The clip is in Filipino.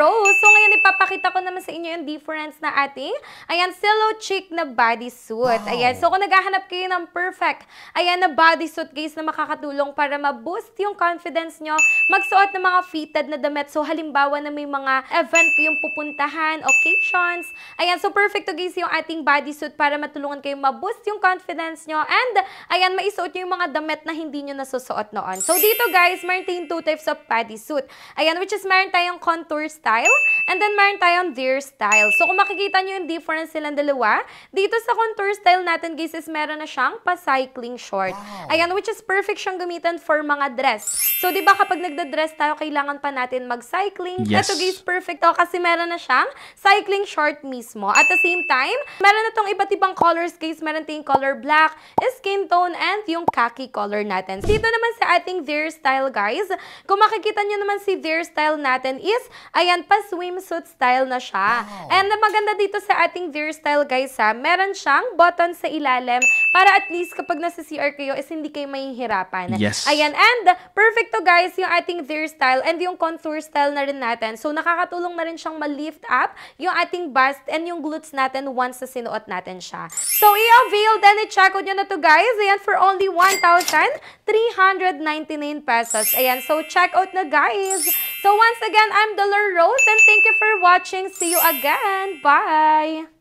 Rose. So ngayon ipapakita ko naman sa inyo yung difference na ating, ayan, Silo Chic na bodysuit. Ayan, so kung naghahanap kayo ng perfect, ayan, na bodysuit guys na makakatulong para ma-boost yung confidence nyo, magsuot ng mga fitted na damit. So halimbawa na may mga event kayong pupuntahan, occasions, ayan, so perfect to guys yung ating bodysuit para matulungan kayo ma-boost yung confidence nyo and, ayan, maisuot nyo yung mga damit na hindi nyo nasusuot noon. So dito guys, meron tayong two types of bodysuit. Ayan, which is meron tayong contour style and then meron tayong deer style. So kung makikita nyo yung difference silang dalawa, dito sa contour style natin guys is meron na siyang pa-cycling short. Ayan, which is perfect siyang gamitan for mga dress. So di ba kapag nagda-dress tayo, kailangan pa natin mag-cycling. Yes. Ito guys, perfect to kasi meron na siyang cycling short mismo. At the same time, meron na tong iba't ibang colors guys. Meron tayong color black, skin tone, and yung khaki color natin. Dito naman sa ating deer style guys, kung makikita nyo naman si deer style natin is, ayan, pa-swimsuit style na siya. And maganda dito sa ating deer style guys ha, meron siyang button sa ilalim para at least kapag nasa CR kayo is hindi kayo mahihirapan. Yes. Ayan, and perfect to guys yung ating deer style and yung contour style na rin natin. So nakakatulong na rin siyang ma-lift up yung ating bust and yung glutes natin once na sinuot natin siya. So i-avail then i-check out nyo na to guys. Ayan, for only 1,399 pesos. Ayan, so check out na guys. So once again, I'm Dolor Rose and thank you for watching. See you again. Bye!